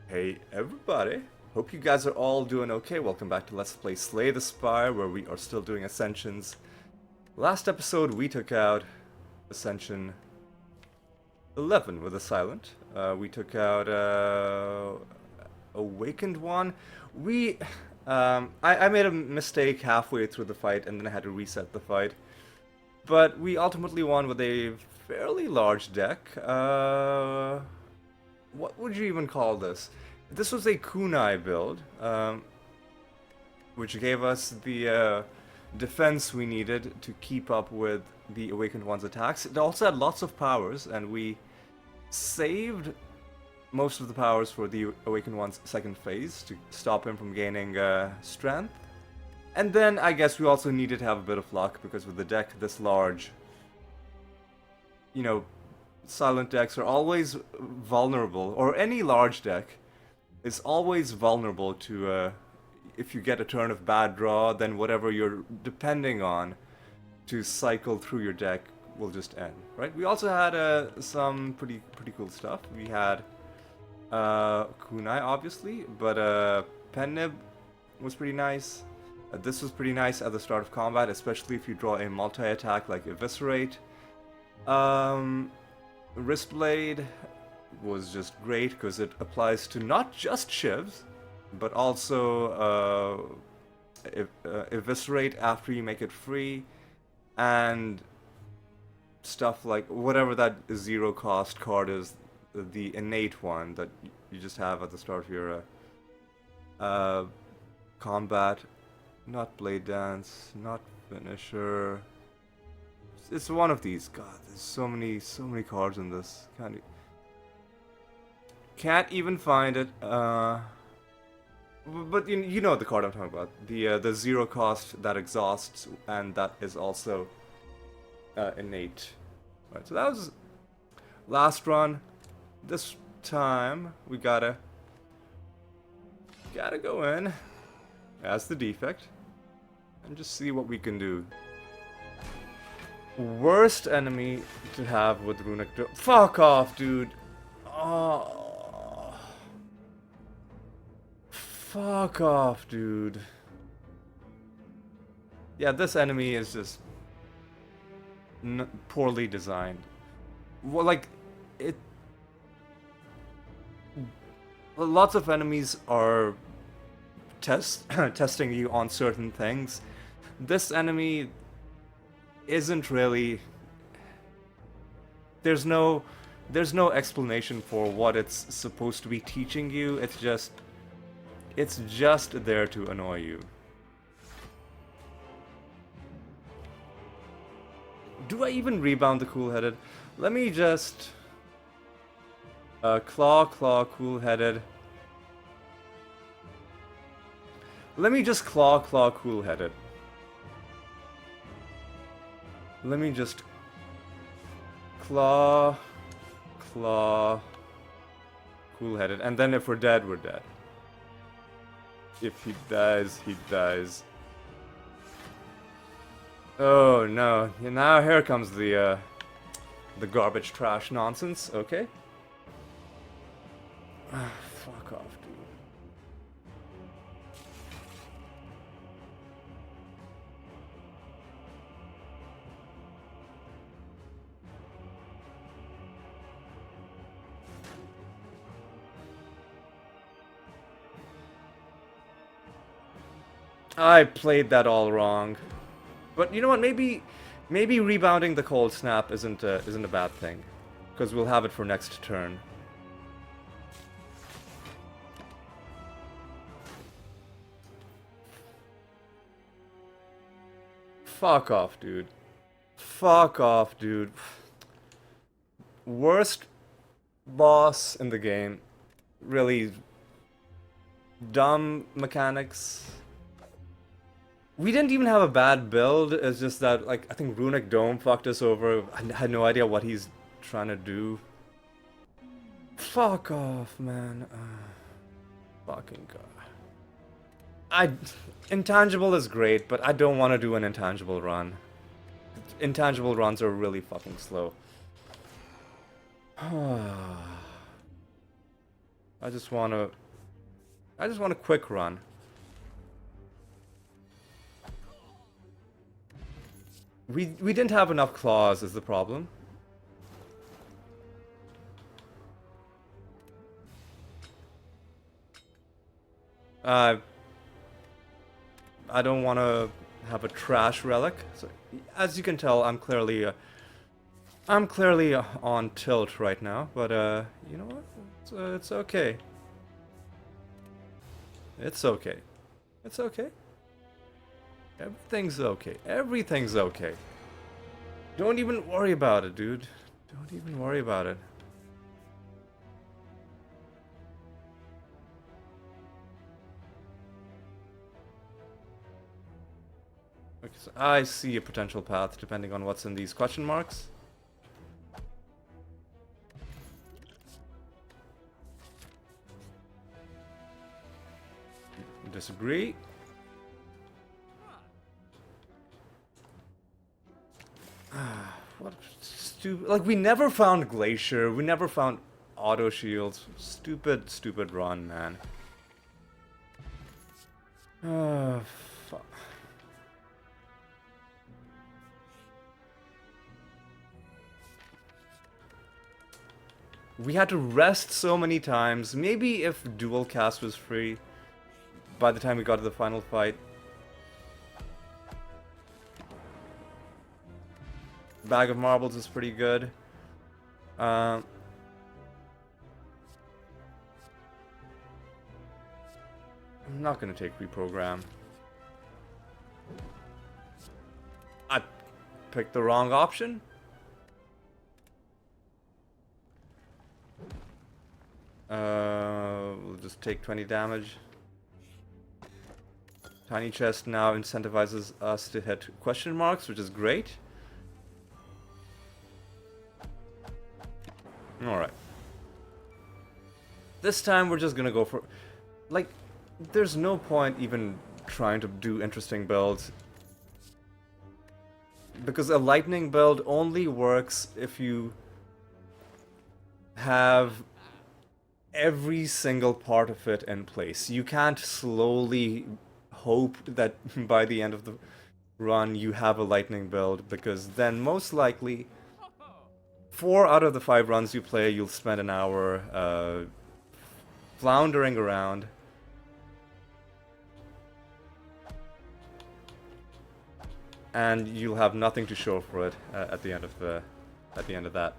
Hey everybody, hope you guys are all doing okay. Welcome back to Let's Play Slay the Spire, where we are still doing Ascensions. Last episode we took out Ascension 11 with a Silent. We took out Awakened one. I made a mistake halfway through the fight and then I had to reset the fight. But we ultimately won with a fairly large deck. What would you even call this? This was a kunai build, which gave us the defense we needed to keep up with the Awakened One's attacks. It also had lots of powers, and we saved most of the powers for the Awakened One's second phase to stop him from gaining strength. And then I guess we also needed to have a bit of luck, because with the deck this large, you know, silent decks are always vulnerable, or any large deck is always vulnerable to, if you get a turn of bad draw, then whatever you're depending on to cycle through your deck will just end, right? We also had some pretty cool stuff. We had kunai, obviously, but Pennib was pretty nice. This was pretty nice at the start of combat, especially if you draw a multi-attack like Eviscerate. Wristblade was just great because it applies to not just shivs, but also Eviscerate after you make it free, and stuff like whatever that zero cost card is, the innate one that you just have at the start of your combat. Not Blade Dance, not Finisher. It's one of these. God, there's so many cards in this. Can't even find it. But you know the card I'm talking about. The zero cost that exhausts, and that is also innate. Right. So that was last run. This time we gotta go in as the Defect and just see what we can do. Worst enemy to have with Runic Dome. Fuck off, dude. Oh. Fuck off, dude. Yeah, this enemy is just poorly designed. Well, like, it... Lots of enemies are testing you on certain things. This enemy isn't really... There's no explanation for what it's supposed to be teaching you. It's just there to annoy you. Do I even rebound the cool-headed? Let me just claw cool-headed. Let me just claw cool-headed. Let me just claw cool-headed, and then if we're dead, we're dead. If he dies, he dies. Oh no! Now here comes the garbage trash nonsense. Okay. Fuck off, dude. I played that all wrong, but you know what? Maybe rebounding the cold snap isn't a bad thing, because we'll have it for next turn. Fuck off, dude. Fuck off, dude. Worst boss in the game. Really dumb mechanics. We didn't even have a bad build, it's just that, like, I think Runic Dome fucked us over. I had no idea what he's trying to do. Fuck off, man. Fucking god. Intangible is great, but I don't want to do an intangible run. Intangible runs are really fucking slow. I just want a quick run. We didn't have enough claws is the problem. I don't want to have a trash relic. So, as you can tell, I'm clearly on tilt right now. But you know what? It's okay. It's okay. It's okay. Everything's okay. Everything's okay. Don't even worry about it, dude. Don't even worry about it. Okay, so I see a potential path depending on what's in these question marks. Disagree. What stupid... Like, we never found Glacier. We never found auto shields. Stupid, stupid run, man. Fuck. We had to rest so many times. Maybe if dual cast was free by the time we got to the final fight. Bag of Marbles is pretty good. I'm not gonna take reprogram. I picked the wrong option. We'll just take 20 damage. Tiny Chest now incentivizes us to hit question marks, which is great. Alright. This time we're just gonna go for... Like, there's no point even trying to do interesting builds. Because a lightning build only works if you have every single part of it in place. You can't slowly hope that by the end of the run you have a lightning build, because then most likely 4 out of the 5 runs you play you'll spend an hour floundering around. And you'll have nothing to show for it at the end of that.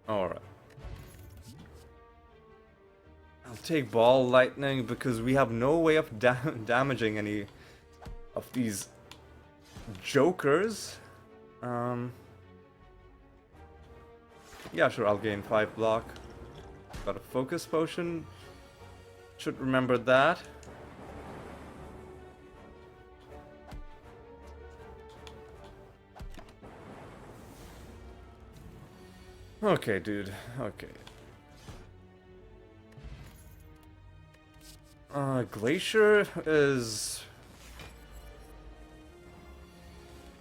Alright. I'll take Ball Lightning because we have no way of damaging any of these jokers. Yeah, sure, I'll gain 5 block. Got a focus potion. Should remember that. Okay, dude. Okay. Glacier is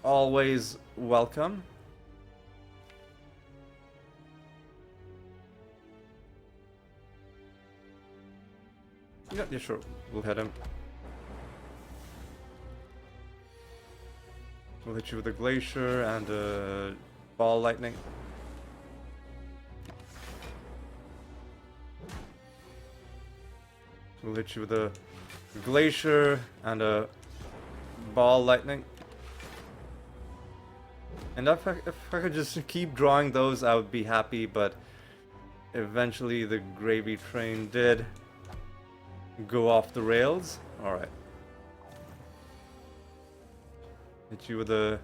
always welcome. Yeah, sure. We'll hit him. We'll hit you with a Glacier and a Ball Lightning. We'll hit you with a Glacier and a Ball Lightning. And if I could just keep drawing those, I would be happy, but eventually the gravy train did go off the rails. Alright. Hit you with a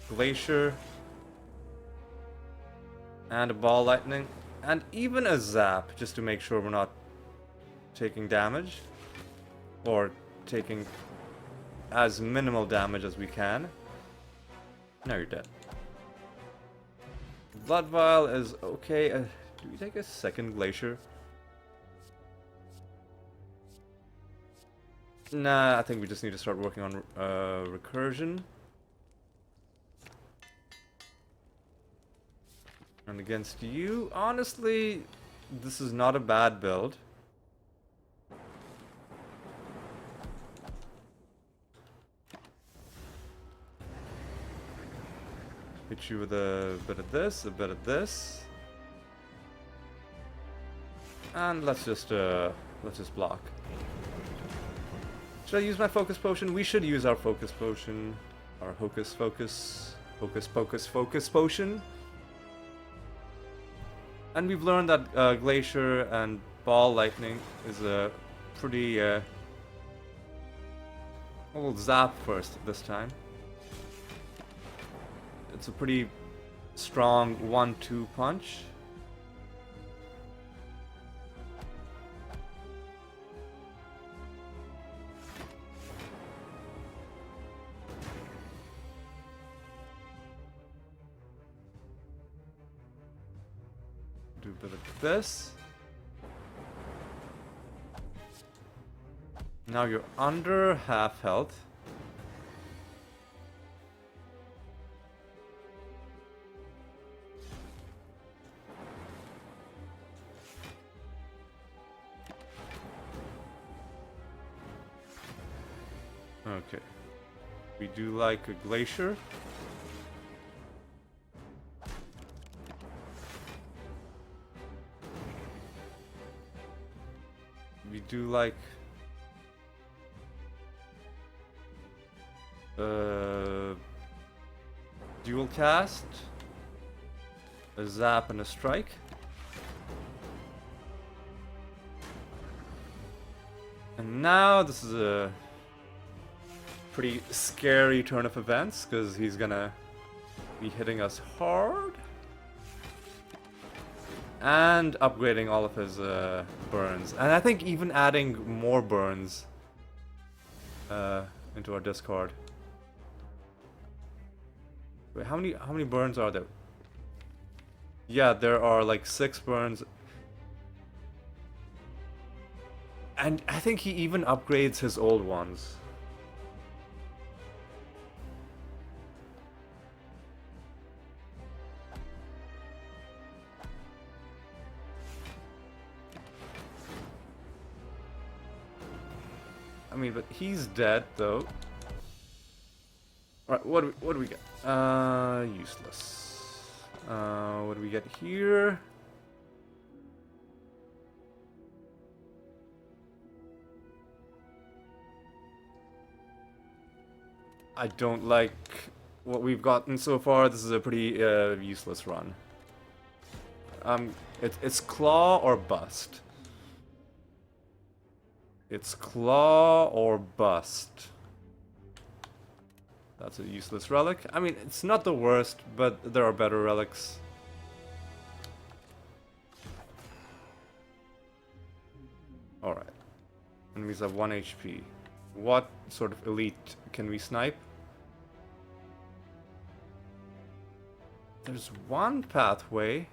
Glacier and a Ball Lightning and even a Zap, just to make sure we're not taking damage, or taking as minimal damage as we can. Now you're dead. Blood Vial is okay. Do we take a second Glacier? Nah, I think we just need to start working on recursion. And against you, honestly, this is not a bad build. Hit you with a bit of this, a bit of this. And let's just block. Should I use my focus potion? We should use our focus potion. Our hocus pocus potion. And we've learned that Glacier and Ball Lightning is a pretty... we'll zap first this time. It's a pretty strong 1-2 punch. Do a bit of this. Now you're under half health. Okay. We do like a Glacier. We do like dual cast, a zap and a strike. And now this is a pretty scary turn of events because he's gonna be hitting us hard and upgrading all of his burns, and I think even adding more burns into our discard. Wait, how many burns are there? Yeah, there are like 6 burns. And I think he even upgrades his old ones. I mean, but he's dead though. Alright, what do we get? Useless. What do we get here? I don't like what we've gotten so far. This is a pretty useless run. It's claw or bust. It's claw or bust. That's a useless relic. I mean, it's not the worst, but there are better relics. Alright. Enemies have 1 HP. What sort of elite can we snipe? There's one pathway.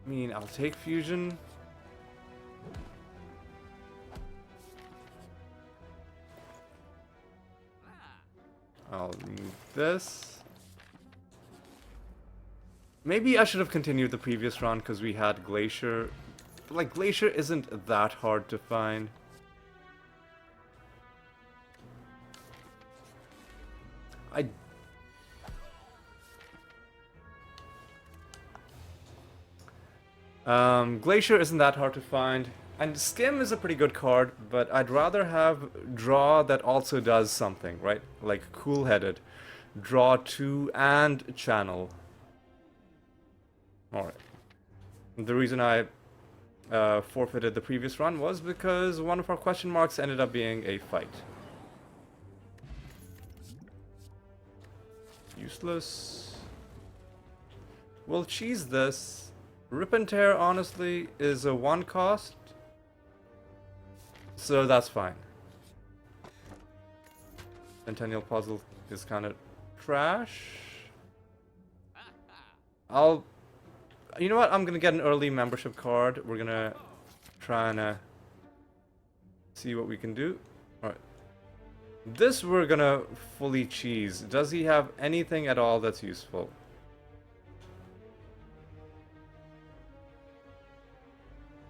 I mean, I'll take fusion. I'll move this. Maybe I should have continued the previous round because we had Glacier. But like, Glacier isn't that hard to find. Glacier isn't that hard to find, and Skim is a pretty good card, but I'd rather have draw that also does something, right? Like Cool-Headed, draw 2 and channel. Alright. The reason I forfeited the previous run was because one of our question marks ended up being a fight. Useless. We'll cheese this. Rip and Tear, honestly, is a 1 cost, so that's fine. Centennial Puzzle is kind of trash. I'll... You know what? I'm gonna get an early membership card. We're gonna try and see what we can do. Alright. This we're gonna fully cheese. Does he have anything at all that's useful?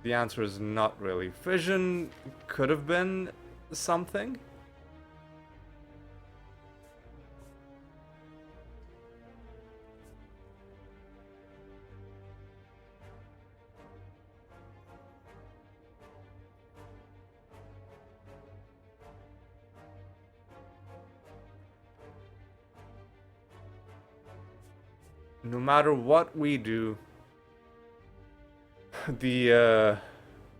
The answer is not really. Fission could have been something. No matter what we do, the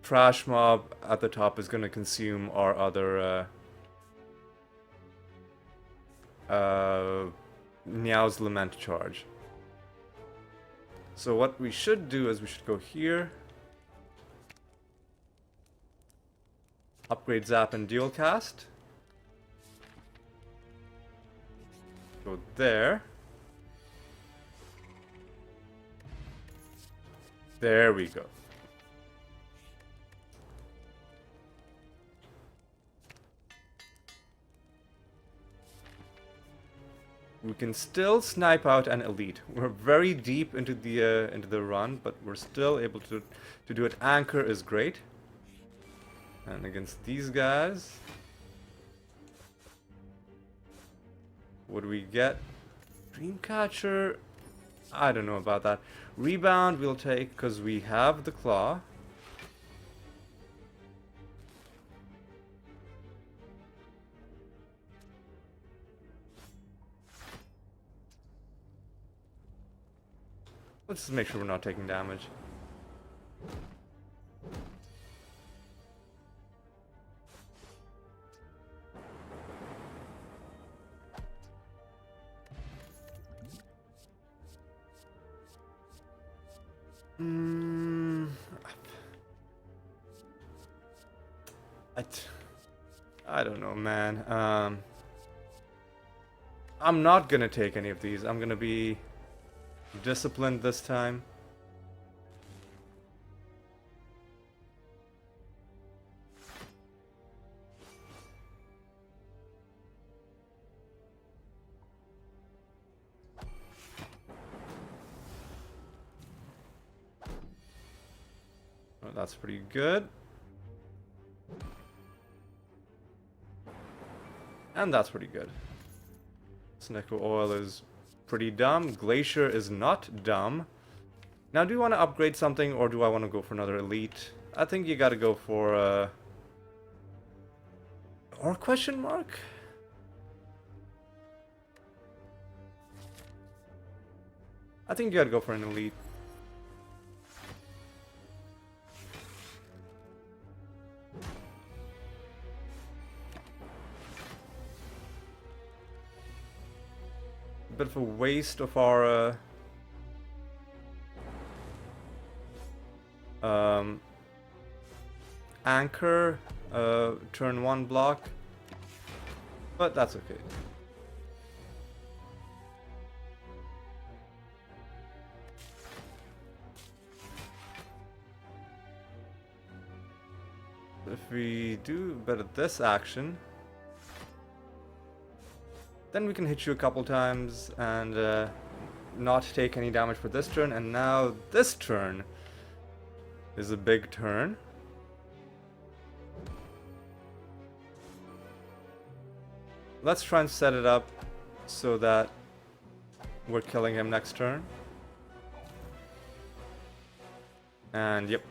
trash mob at the top is going to consume our other Meow's Lament charge. So what we should do is we should go here, upgrade Zap and Dual Cast, go there. There we go. We can still snipe out an elite. We're very deep into the run, but we're still able to do it. Anchor is great. And against these guys, what do we get? Dreamcatcher. I don't know about that. Rebound we'll take because we have the claw. Let's just make sure we're not taking damage. I don't know, man. I'm not gonna take any of these. I'm gonna be disciplined this time. Oh, that's pretty good. And that's pretty good. Necro Oil is pretty dumb. Glacier is not dumb. Now, do you want to upgrade something, or do I want to go for another elite? I think you gotta go for, or question mark? I think you gotta go for an elite. Bit of a waste of our anchor turn 1 block, but that's okay. If we do better this action, then we can hit you a couple times and not take any damage for this turn. And now this turn is a big turn. Let's try and set it up so that we're killing him next turn. And yep.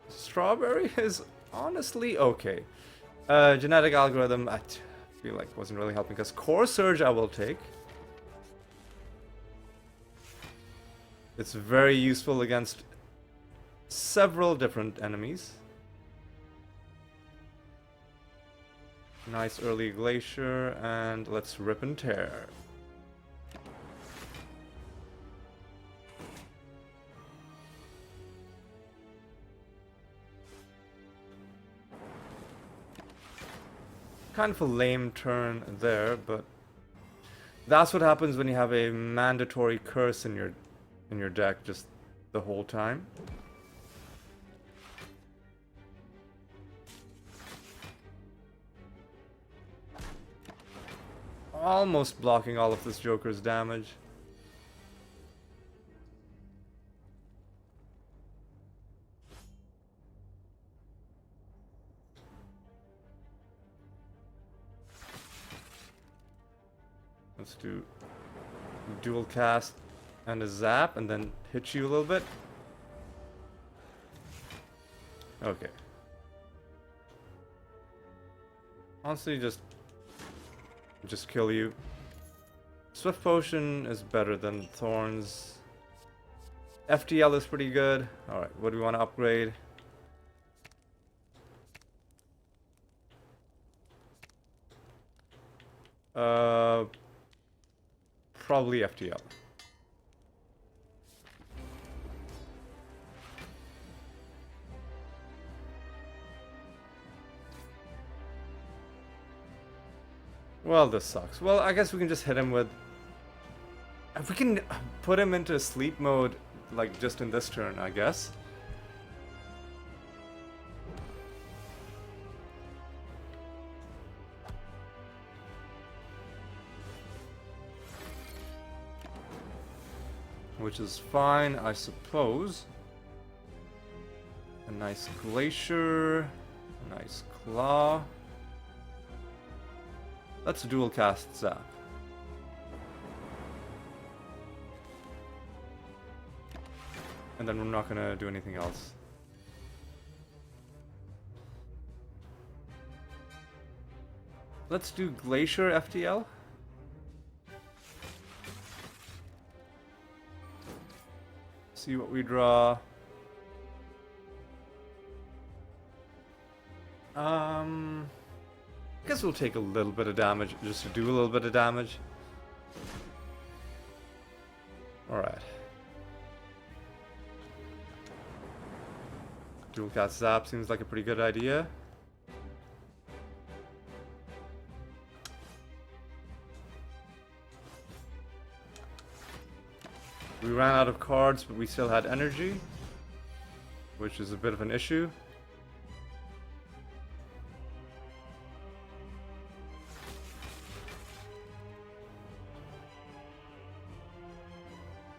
Strawberry is honestly okay. Genetic algorithm, I feel like wasn't really helping us. Core Surge I will take. It's very useful against several different enemies. Nice early Glacier, and let's rip and tear. Kind of a lame turn there, but That's what happens when you have a mandatory curse in your deck just the whole time. Almost blocking all of this Joker's damage. Let's do dual cast and a zap and then hit you a little bit. Okay. Honestly, just kill you. Swift Potion is better than Thorns. FTL is pretty good. Alright, what do we want to upgrade? Probably FTL. Well, this sucks. Well, I guess we can just hit him with... If we can put him into sleep mode, like, just in this turn, I guess. Which is fine, I suppose. A nice Glacier. A nice Claw. Let's dual cast Zap. And then we're not gonna do anything else. Let's do Glacier FTL. See what we draw. I guess we'll take a little bit of damage just to do a little bit of damage. Alright. Dual cast Zap seems like a pretty good idea. We ran out of cards, but we still had energy, which is a bit of an issue.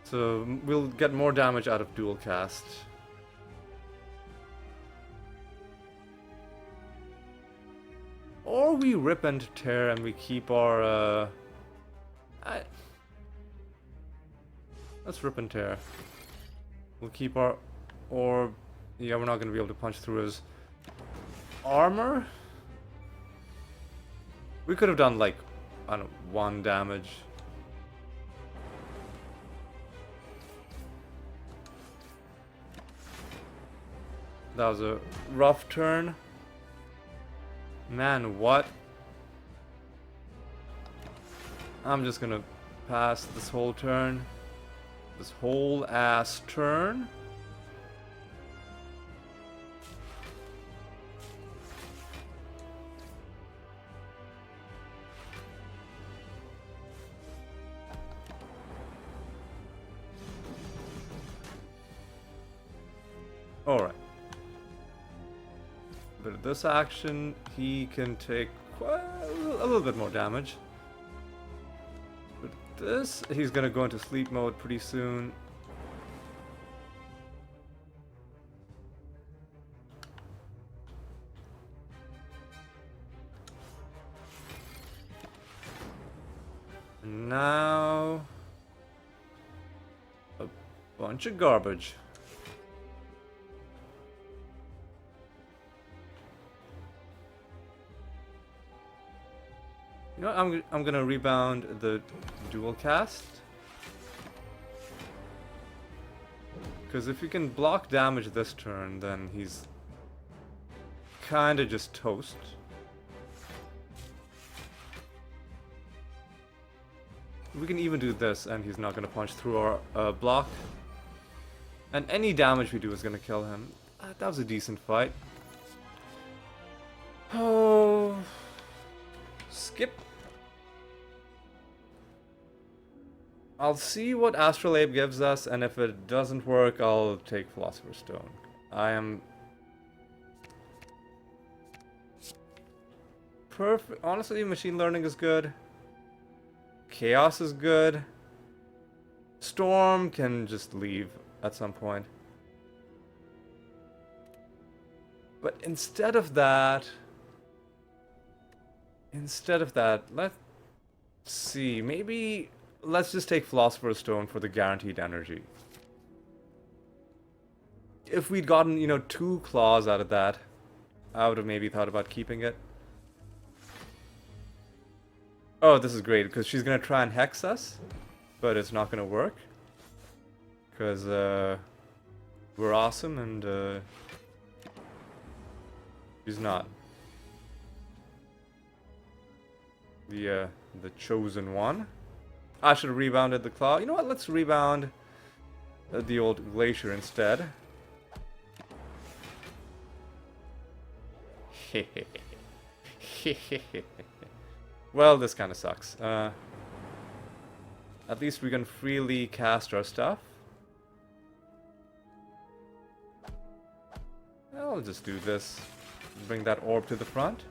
So we'll get more damage out of dual cast. Or we rip and tear and we keep our let's rip and tear. We'll keep our orb. Yeah, we're not going to be able to punch through his armor. We could have done like, I don't know, 1 damage. That was a rough turn. Man, what? I'm just gonna pass this whole turn. This whole ass turn. Alright. But at this action, he can take quite a little bit more damage. But this, he's gonna go into sleep mode pretty soon. And now, a bunch of garbage. You know, I'm gonna rebound the dual cast. Because if you can block damage this turn, then he's kinda just toast. We can even do this and he's not gonna punch through our block. And any damage we do is gonna kill him. That was a decent fight. Oh, skip. I'll see what Astrolabe gives us, and if it doesn't work, I'll take Philosopher's Stone. I am perfect. Honestly, machine learning is good. Chaos is good. Storm can just leave at some point. But instead of that, let's see. Maybe let's just take Philosopher's Stone for the guaranteed energy. If we'd gotten, you know, 2 claws out of that, I would have maybe thought about keeping it. Oh, this is great, because she's going to try and hex us, but it's not going to work. Because, we're awesome, and, she's not. The chosen one. I should have rebounded the claw. You know what, let's rebound the old glacier instead. Well, this kind of sucks. At least we can freely cast our stuff. I'll just do this. Bring that orb to the front.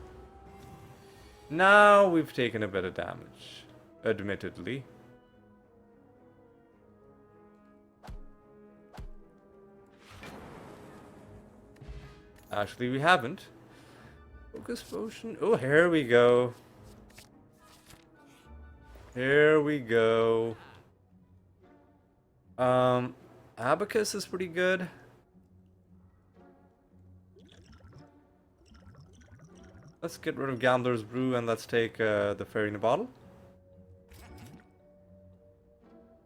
Now we've taken a bit of damage. Admittedly. Actually, we haven't. Focus potion. Oh, here we go. Here we go. Abacus is pretty good. Let's get rid of Gambler's Brew and let's take the Fairy in a Bottle.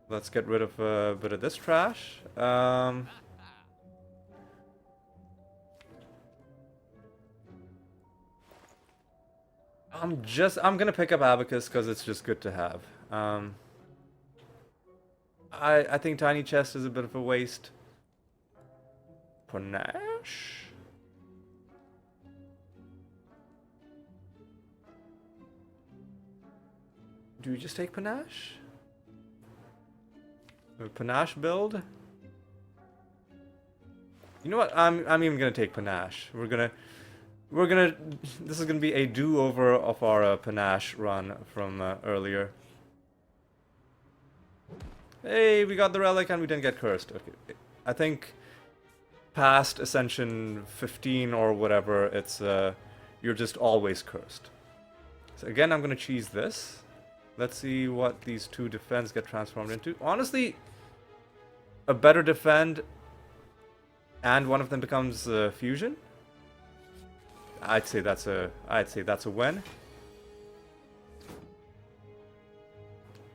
Let's get rid of a bit of this trash. I'm gonna pick up Abacus because it's just good to have. I think Tiny Chest is a bit of a waste. Panache? Do we just take Panache? A Panache build? You know what? I'm even gonna take Panache. This is gonna be a do-over of our Panache run from earlier. Hey, we got the relic and we didn't get cursed. Okay, I think past Ascension 15 or whatever, it's you're just always cursed. So again, I'm gonna cheese this. Let's see what these 2 defense get transformed into. Honestly, a better defend and one of them becomes fusion. I'd say that's a win.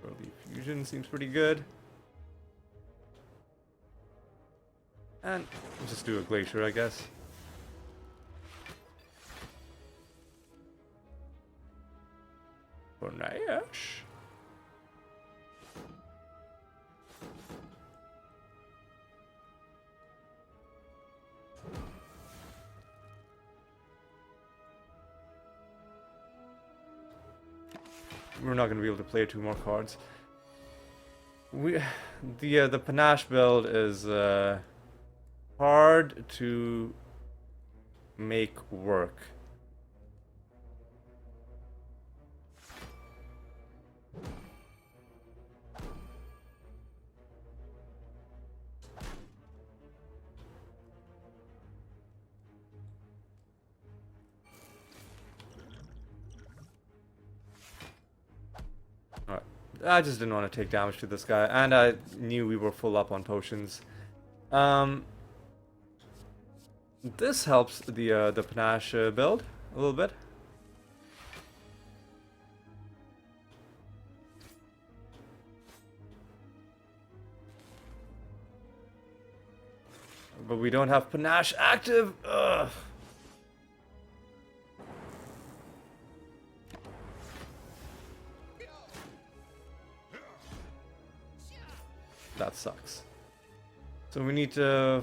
Early fusion seems pretty good. And we'll just do a glacier, I guess. Panache. We're not going to be able to play 2 more cards. The Panache build is hard to make work. I just didn't want to take damage to this guy, and I knew we were full up on potions. This helps the Panache build a little bit. But we don't have Panache active. Ugh. That sucks. So we need to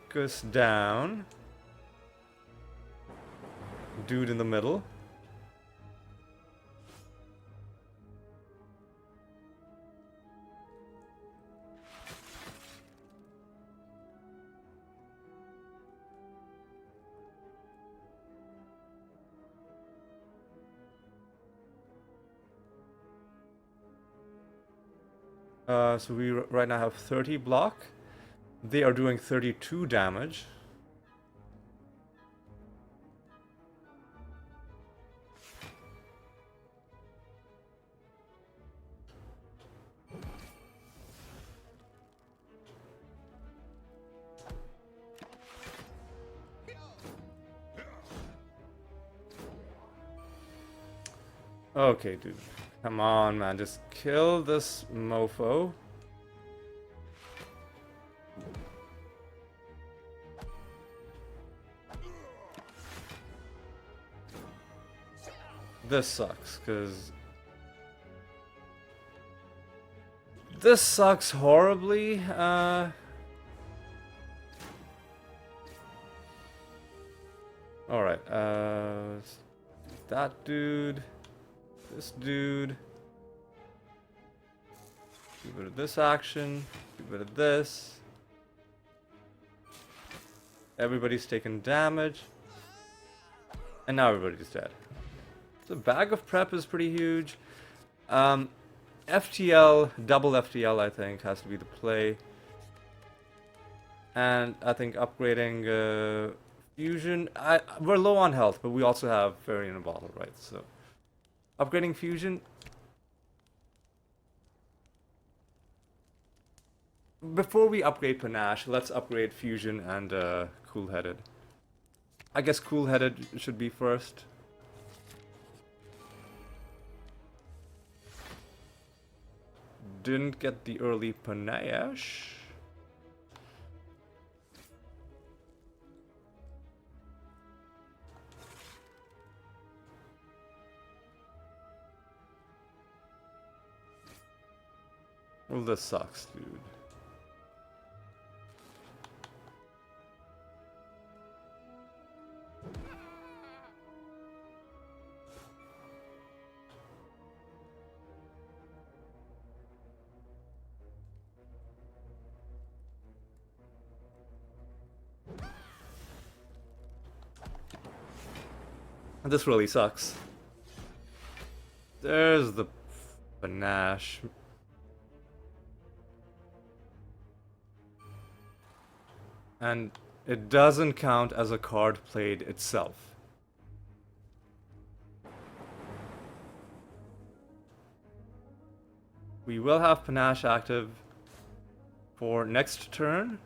focus down. Dude in the middle. So we right now have 30 block. They are doing 32 damage. Okay, dude. Come on, man. Just kill this mofo. This sucks, because... This sucks horribly. Alright, that dude. This dude. Do a bit of this action. Do a bit of this. Everybody's taking damage. And now everybody's dead. So bag of prep is pretty huge. FTL, double FTL I think has to be the play. And I think upgrading fusion. We're low on health, but we also have fairy in a bottle, right? So upgrading fusion. Before we upgrade Panache, let's upgrade fusion and cool-headed. I guess cool-headed should be first. Didn't get the early Panache. Well, this sucks, dude. This really sucks. There's the Panache. And it doesn't count as a card played itself. We will have Panache active for next turn.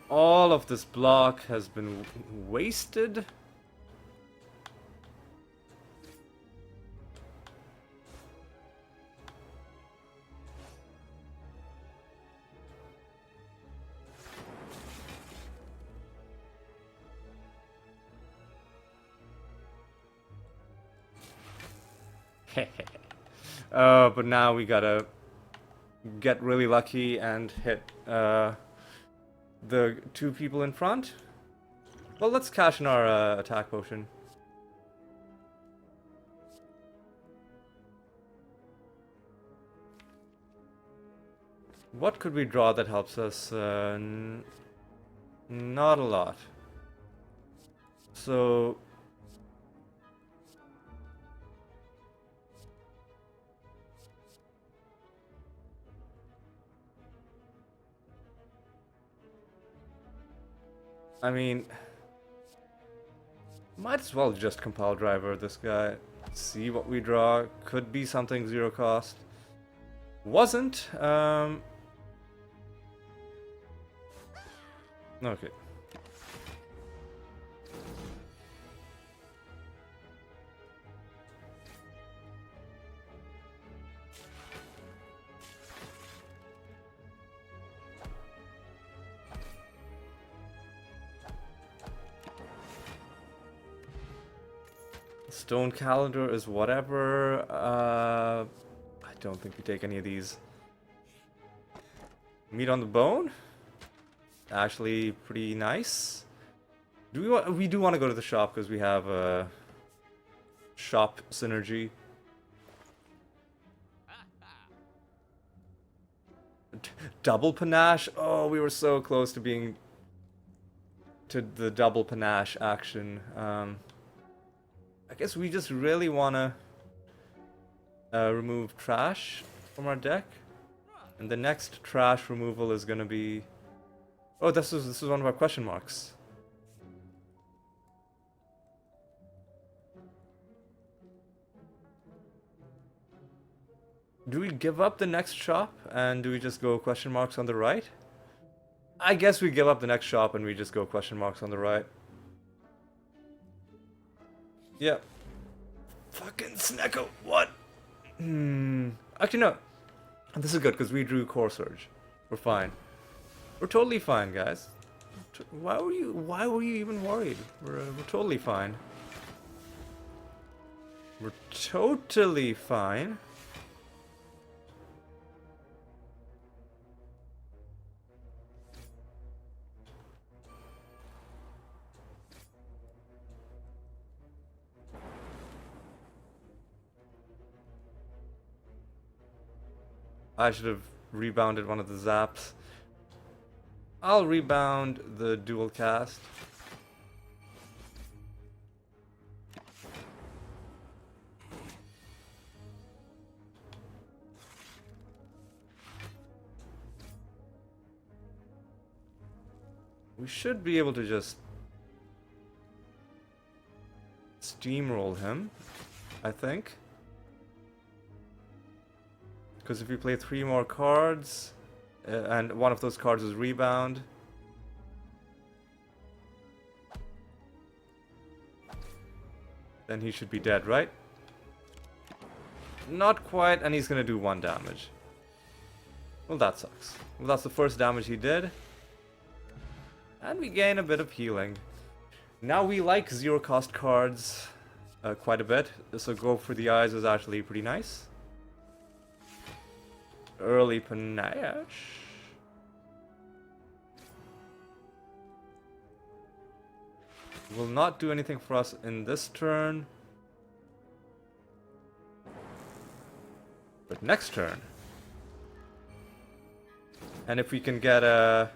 All of this block has been wasted. But now we gotta get really lucky and hit the two people in front. Well, let's cash in our attack potion. What could we draw that helps us? Not a lot. So... I mean, might as well just compile driver this guy. See what we draw. Could be something zero cost. Wasn't. Okay. Stone calendar is whatever. I don't think we take any of these. Meat on the bone? Actually pretty nice. We do want to go to the shop because we have a shop synergy. Double Panache? Oh, we were so close to being to the double Panache action. I guess we just really want to remove trash from our deck. And the next trash removal is going to be... Oh, this is one of our question marks. Do we give up the next shop and do we just go question marks on the right? I guess we give up the next shop and we just go question marks on the right. Yep. Fucking Snecko, what? Actually, no. This is good because we drew Core Surge. We're fine. We're totally fine, guys. Why were you even worried? We're totally fine. We're totally fine. I should have rebounded one of the zaps. I'll rebound the dual cast. We should be able to just steamroll him, I think. Because if we play 3 more cards, and one of those cards is rebound, then he should be dead, right? Not quite, and he's gonna do 1 damage. Well, that sucks. Well, that's the first damage he did. And we gain a bit of healing. Now we like 0 cost cards quite a bit, so go for the eyes is actually pretty nice. Early Panache. Will not do anything for us in this turn. But next turn. And if we can get a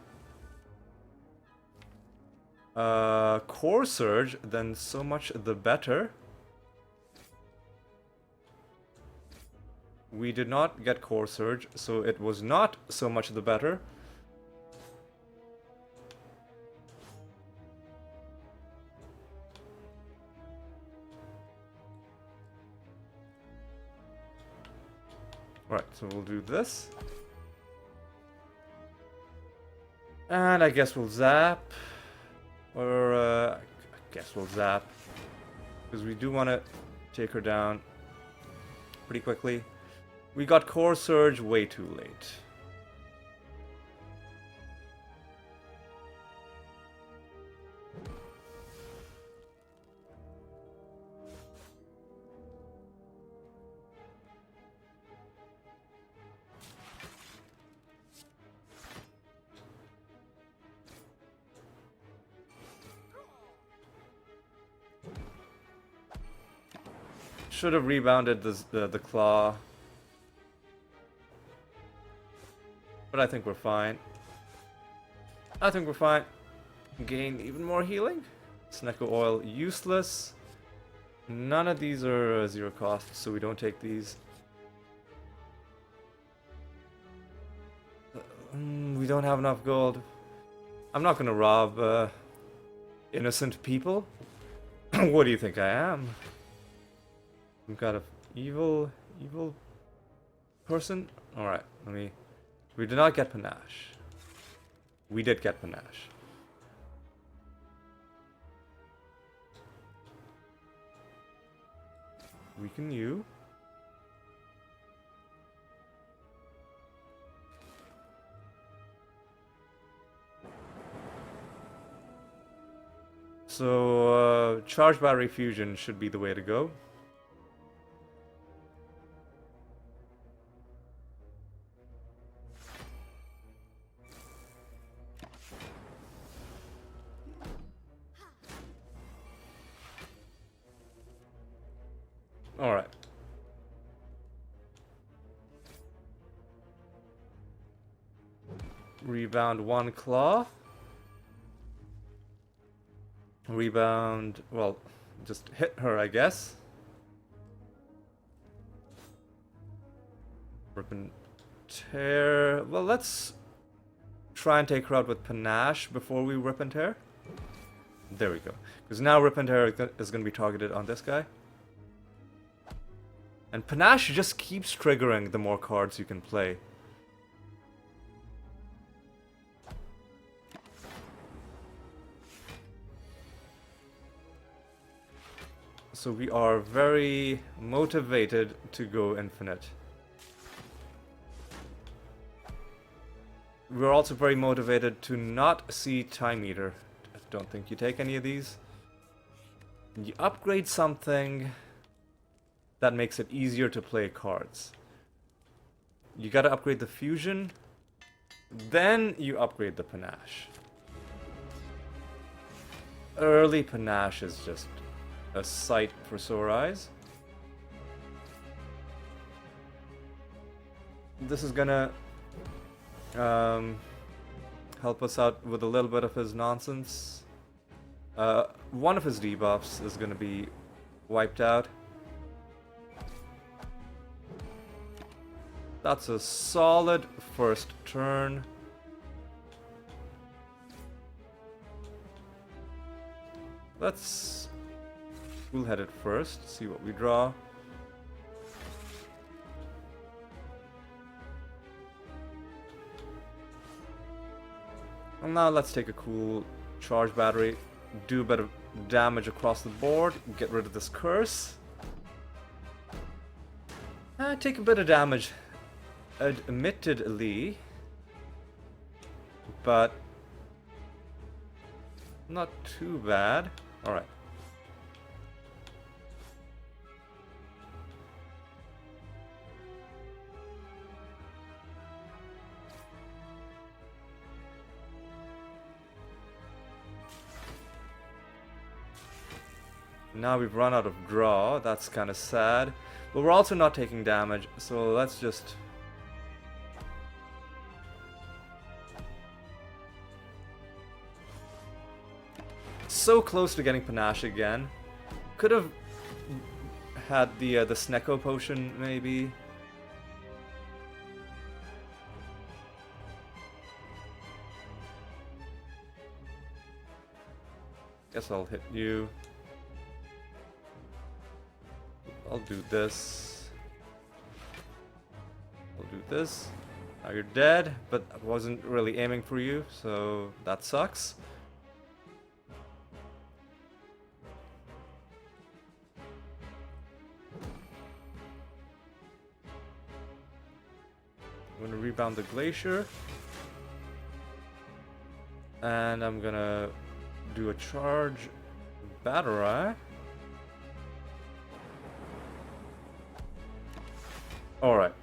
Core Surge, then so much the better. We did not get Core Surge, so it was not so much the better. Right, so we'll do this. And I guess we'll zap. Or, I guess we'll zap. Because we do want to take her down pretty quickly. We got Core Surge way too late. Should have rebounded the claw. But I think we're fine. I think we're fine. Gain even more healing. Snecko Oil useless. None of these are 0 cost, so we don't take these. We don't have enough gold. I'm not gonna rob innocent people. What do you think I am? Some kind of evil person? Alright, let me... We did not get Panache. We did get Panache. Weaken you. So, Charge Battery Fusion should be the way to go. Alright. Rebound 1 claw. Rebound, well, just hit her, I guess. Rip and tear. Well, let's try and take her out with Panache before we rip and tear. There we go. Because now rip and tear is going to be targeted on this guy. And Panache just keeps triggering the more cards you can play. So we are very motivated to go infinite. We're also very motivated to not see Time Eater. I don't think you take any of these. You upgrade something that makes it easier to play cards. You gotta upgrade the Fusion, then you upgrade the Panache. Early Panache is just a sight for sore eyes. This is gonna help us out with a little bit of his nonsense. One of his debuffs is gonna be wiped out. That's a solid first turn. Let's cool-head it first, see what we draw. And now let's take a cool charge battery, do a bit of damage across the board, get rid of this curse. Take a bit of damage, admittedly, but not too bad. Alright. Now we've run out of draw, that's kind of sad. But we're also not taking damage, so let's just... So close to getting Panache again. Could have had the Snecko potion, maybe. Guess I'll hit you. I'll do this. I'll do this. Now you're dead, but I wasn't really aiming for you, so that sucks. I'm gonna rebound the Glacier. And I'm gonna do a charge Battery. Alright.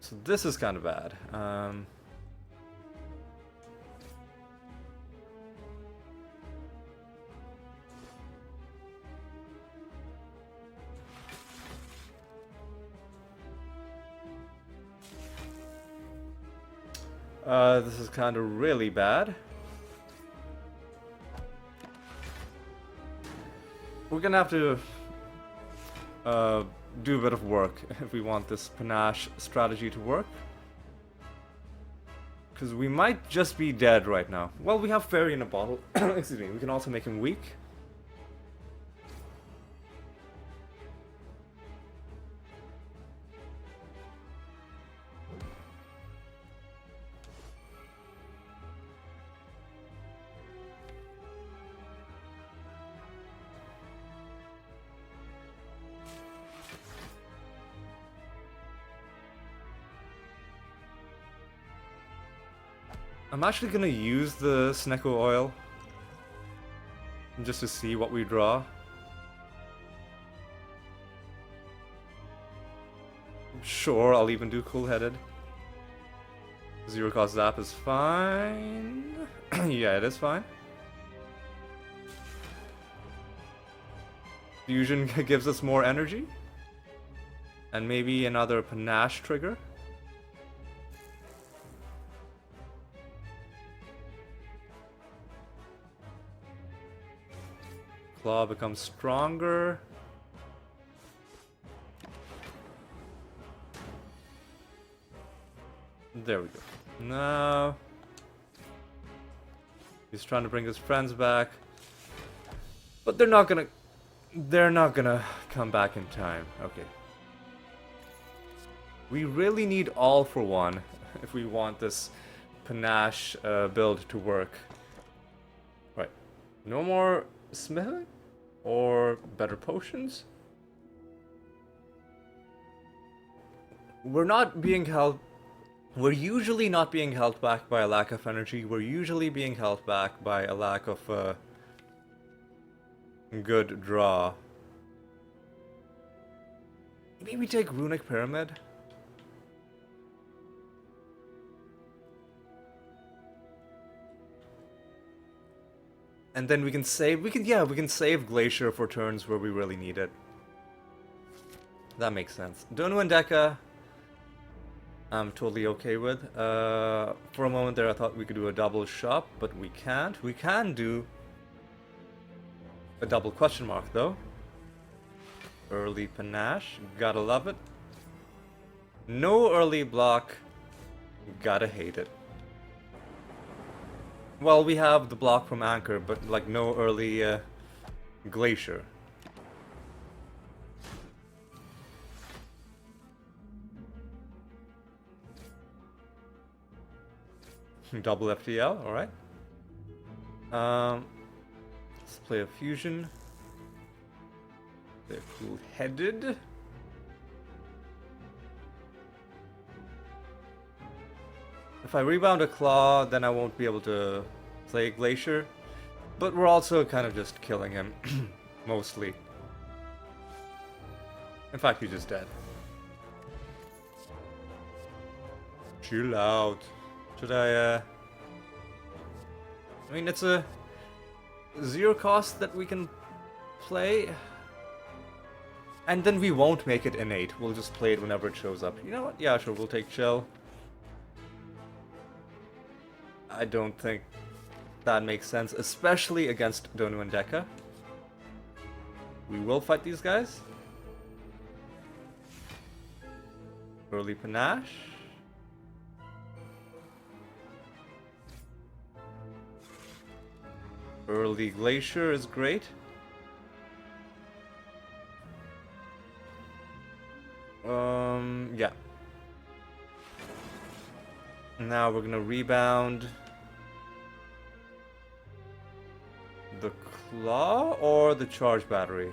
So this is kind of bad. This is kind of really bad. We're gonna have to do a bit of work if we want this Panache strategy to work. Because we might just be dead right now. Well, we have Fairy in a bottle. Excuse me, we can also make him weak. I'm actually gonna use the Snecko oil just to see what we draw. Sure, I'll even do cool-headed. Zero cost zap is fine. Yeah, it is fine. Fusion gives us more energy. And maybe another Panache trigger. claw becomes stronger. There we go. Now he's trying to bring his friends back, but they're not gonna come back in time. Okay. We really need all for one if we want this Panache build to work. Right. No more smithing? Or better potions? We're not being held... We're usually not being held back by a lack of energy. We're usually being held back by a lack of good draw. Maybe we take Runic Pyramid? And then we can save, we can save Glacier for turns where we really need it. That makes sense. Donu and Deka, I'm totally okay with. For a moment there I thought we could do a double shop, but we can't. We can do a double question mark though. Early Panache, gotta love it. No early block, gotta hate it. Well, we have the block from Anchor, but like no early Glacier. Double FTL, alright. Let's play a fusion. They're cool-headed. If I rebound a claw, then I won't be able to play Glacier. But we're also kind of just killing him, mostly. In fact, he's just dead. Chill out. Should I mean, it's a 0 cost that we can play. And then we won't make it innate. We'll just play it whenever it shows up. You know what? Yeah, sure, we'll take Chill. I don't think that makes sense, especially against Donu and Deka. We will fight these guys. Early Panache. Early Glacier is great. Yeah. Now we're gonna rebound the claw or the charge battery.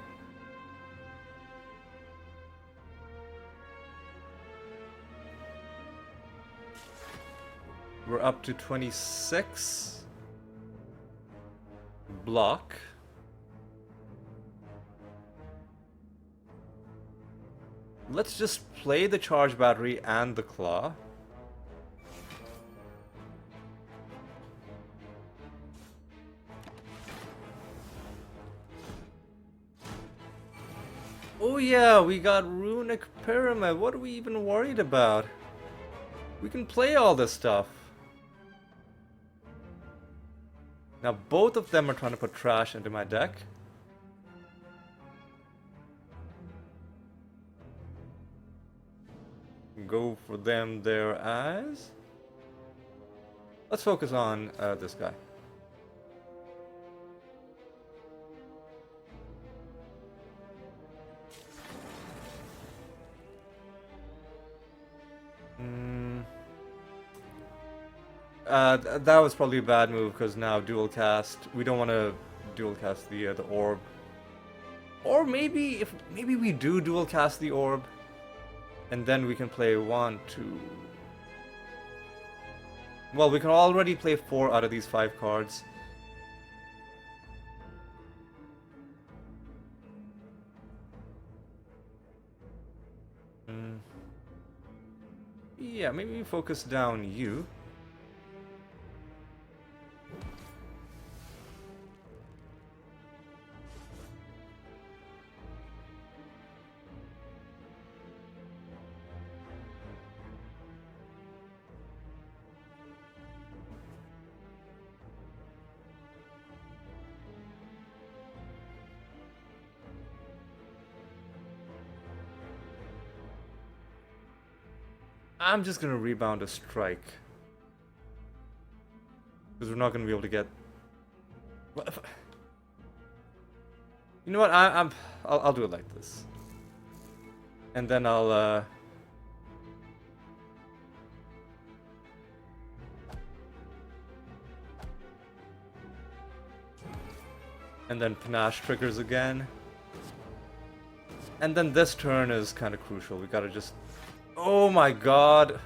We're up to 26 block. Let's just play the charge battery and the claw. Oh yeah, we got Runic Pyramid. What are we even worried about? We can play all this stuff. Now both of them are trying to put trash into my deck. Go for them, their eyes. Let's focus on this guy. That was probably a bad move because now dual cast. We don't want to dual cast the orb. Or maybe maybe we do dual cast the orb, and then we can play 1, 2. Well, we can already play 4 out of these 5 cards. Yeah, maybe we focus down you. I'm just gonna rebound a strike. Because we're not gonna be able to get... You know what, I'll do it like this. And then I'll, and then Panache triggers again. And then this turn is kind of crucial. We gotta just... Oh my god!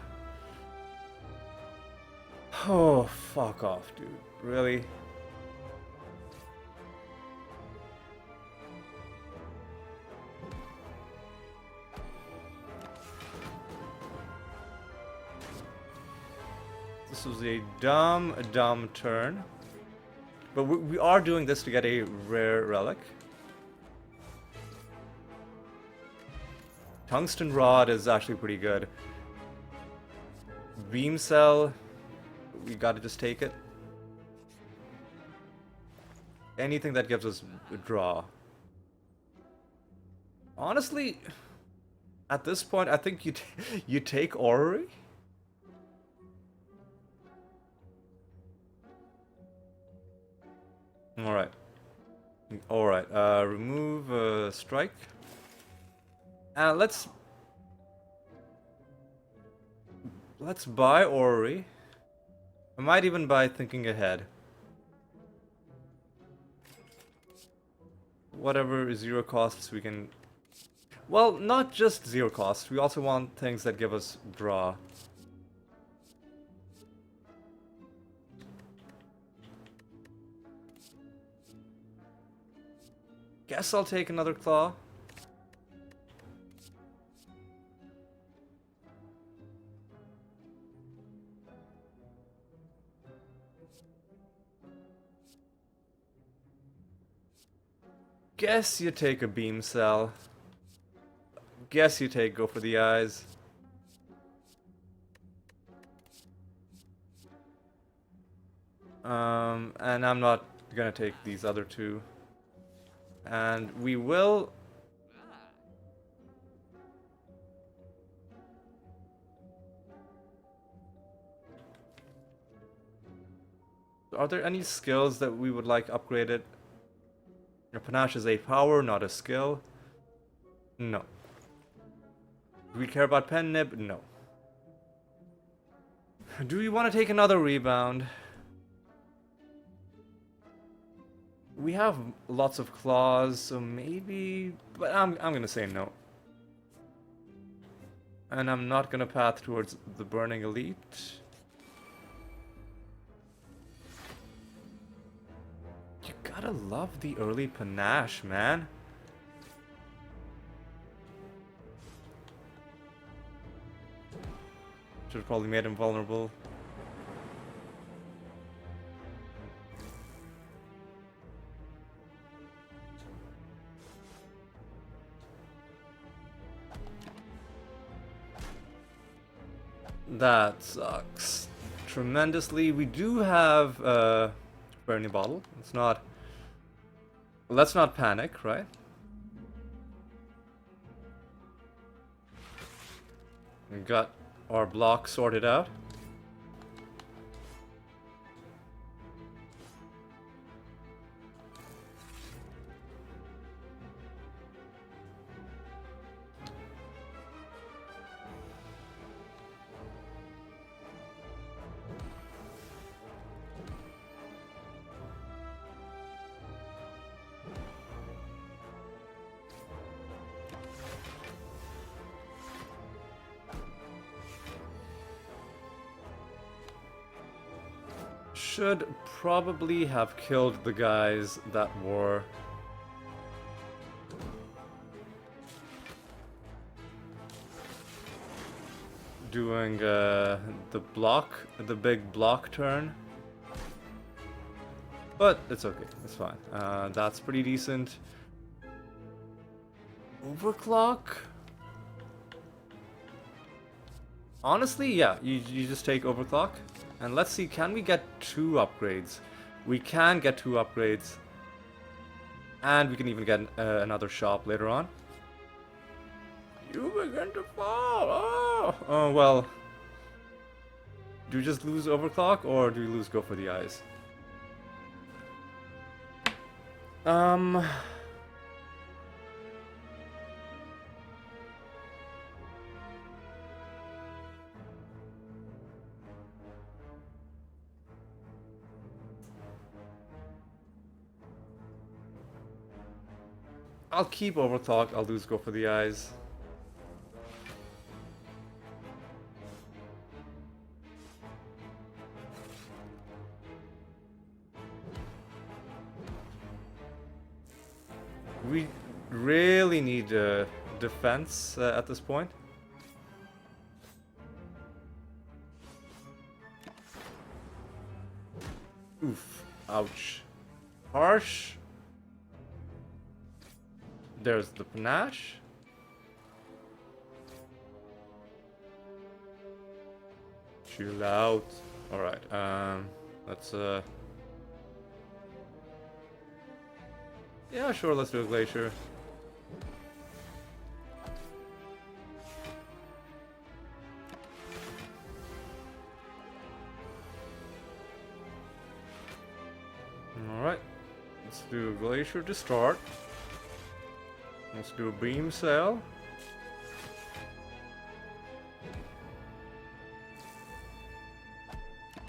Oh, fuck off, dude. Really? This was a dumb turn. But we are doing this to get a rare relic. Tungsten Rod is actually pretty good. Beam Cell, we gotta just take it. Anything that gives us a draw. Honestly, at this point, I think you take Orrery. Alright. Alright, remove strike. And let's buy Orrery. I might even buy Thinking Ahead. Whatever 0 costs we can... Well, not just 0 costs. We also want things that give us draw. Guess I'll take another claw. Guess you take a beam cell. Guess you take go for the eyes. And I'm not gonna take these other two. And we will... Are there any skills that we would like upgraded? Your Panache is a power, not a skill. No. Do we care about Pen Nib? No. Do we want to take another rebound? We have lots of claws, so maybe... But I'm gonna say no. And I'm not gonna path towards the Burning Elite. You gotta love the early Panache, man. Should have probably made him vulnerable. That sucks tremendously. We do have Burning Bottle. It's not... Let's not panic, right? We got our block sorted out. Should probably have killed the guys that were doing the big block turn. But it's okay, it's fine. That's pretty decent. Overclock? Honestly, yeah, you just take overclock. And let's see, can we get 2 upgrades? We can get 2 upgrades. And we can even get another shop later on. You begin to fall! Oh, well, Do we just lose overclock or do we lose go for the eyes? I'll keep overclock, I'll lose go for the eyes. We really need defense at this point. Oof. Ouch. Harsh. There's the Panache. Chill out. Alright, let's yeah, sure, let's do a Glacier. Alright, let's do a Glacier to start. Let's do a Beam Cell.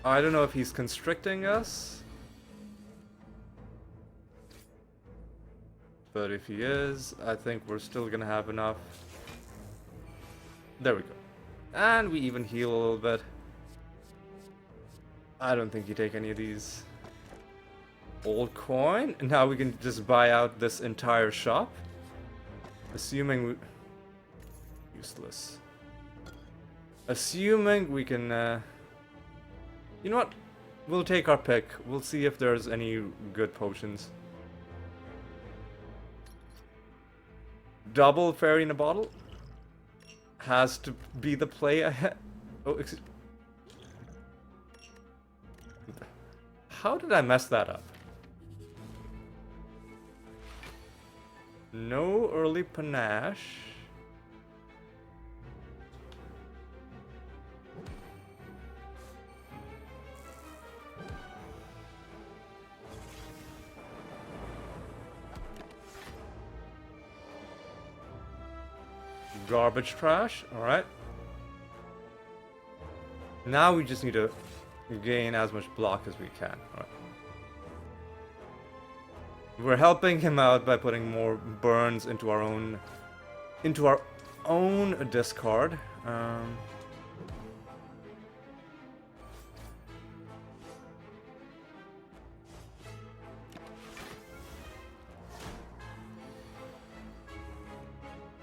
I don't know if he's constricting us. But if he is, I think we're still gonna have enough. There we go. And we even heal a little bit. I don't think you take any of these. Old coin. And now we can just buy out this entire shop. Assuming we... Useless. Assuming we can... You know what? We'll take our pick. We'll see if there's any good potions. Double fairy in a bottle has to be the play ahead. Oh, excuse. How did I mess that up? No early Panache. Garbage trash, alright. Now we just need to gain as much block as we can. Alright. We're helping him out by putting more burns into our own discard.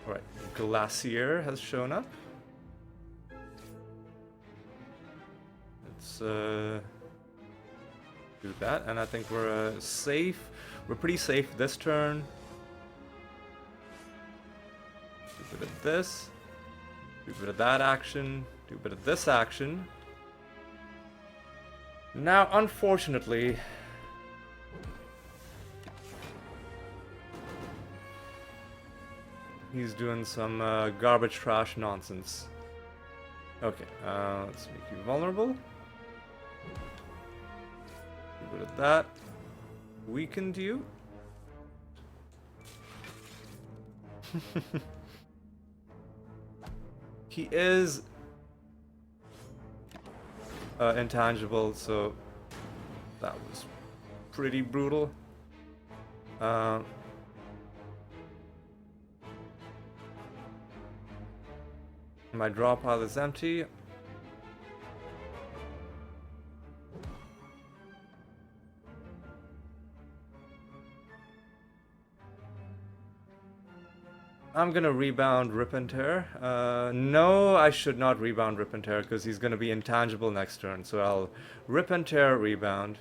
Alright, Glacier has shown up. Let's do that, and I think we're safe. We're pretty safe this turn. Do a bit of this. Do a bit of that action. Do a bit of this action. Now, unfortunately... he's doing some garbage trash nonsense. Okay, let's make you vulnerable. Do a bit of that. Weakened you. He is intangible, so that was pretty brutal. My draw pile is empty. I'm gonna rebound Rip and Tear. No, I should not rebound Rip and Tear because he's gonna be intangible next turn. So I'll Rip and Tear rebound.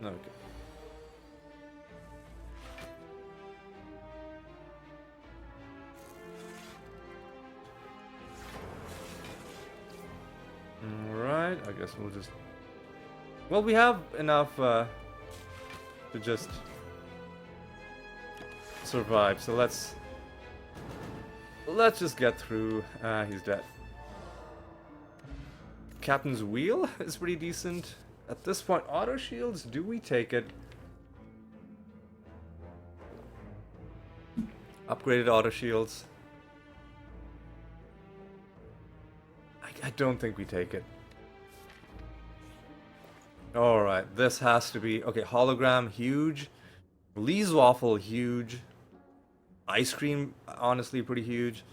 Okay. Alright, I guess we'll just... Well, we have enough to just survive. So let's just get through. He's dead. Captain's Wheel is pretty decent. At this point, auto shields, do we take it? Upgraded auto shields. I don't think we take it. Alright, this has to be... Okay, hologram, huge. Lee's waffle, huge. Ice cream, honestly, pretty huge.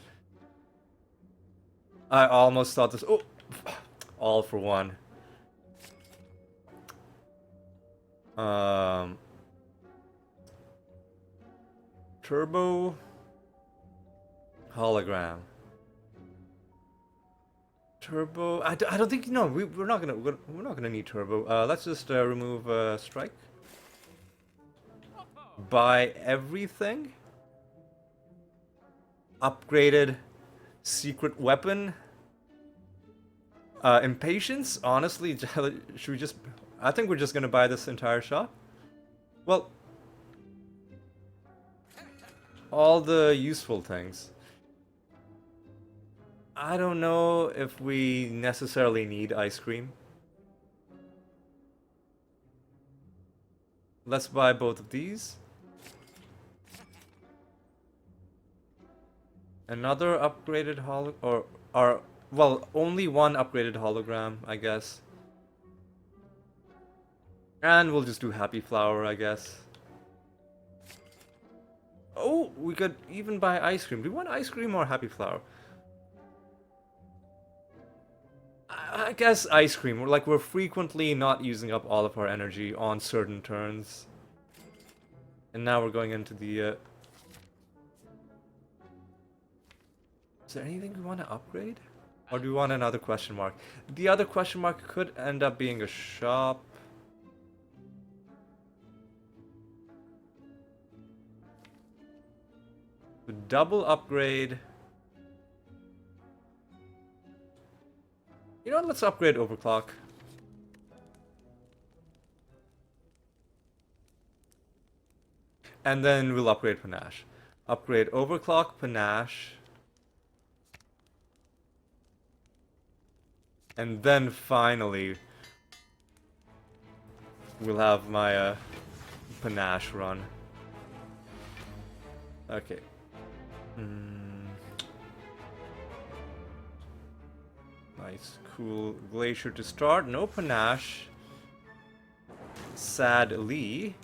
I almost thought this... Oh! All for one. Turbo... Hologram. Turbo. I don't think. No, we're not gonna need turbo. Let's just remove strike. Buy everything. Upgraded secret weapon. Impatience. Honestly, should we just? I think we're just gonna buy this entire shop. Well, all the useful things. I don't know if we necessarily need ice cream. Let's buy both of these. Another upgraded well, only one upgraded hologram, I guess. And we'll just do Happy Flower, I guess. Oh, we could even buy ice cream. Do we want ice cream or Happy Flower? I guess ice cream. We're frequently not using up all of our energy on certain turns. And now we're going into the... Is there anything we want to upgrade? Or do we want another question mark? The other question mark could end up being a shop. The double upgrade... You know what, let's upgrade Overclock. And then we'll upgrade Panache. Upgrade Overclock, Panache. And then finally, we'll have my Panache run. Okay. Nice, cool Glacier to start. No Panache. Sadly.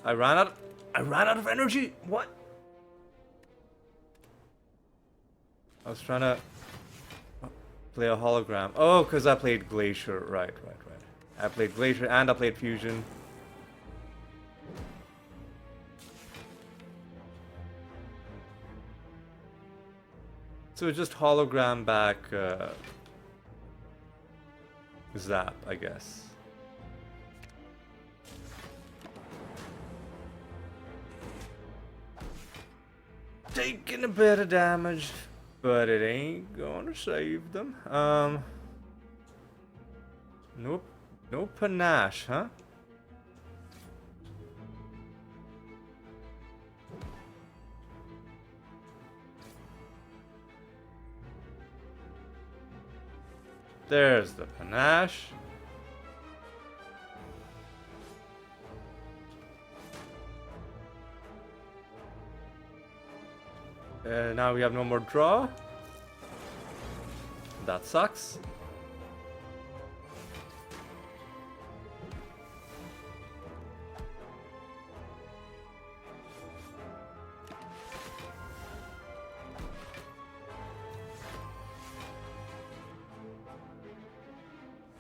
I ran out of energy. What? I was trying to play a hologram. Oh, because I played Glacier. Right. I played Glacier and I played Fusion. So just hologram back Zap, I guess. Taking a bit of damage, but it ain't gonna save them. Nope. No Panache, huh? There's the Panache. Now we have no more draw. That sucks.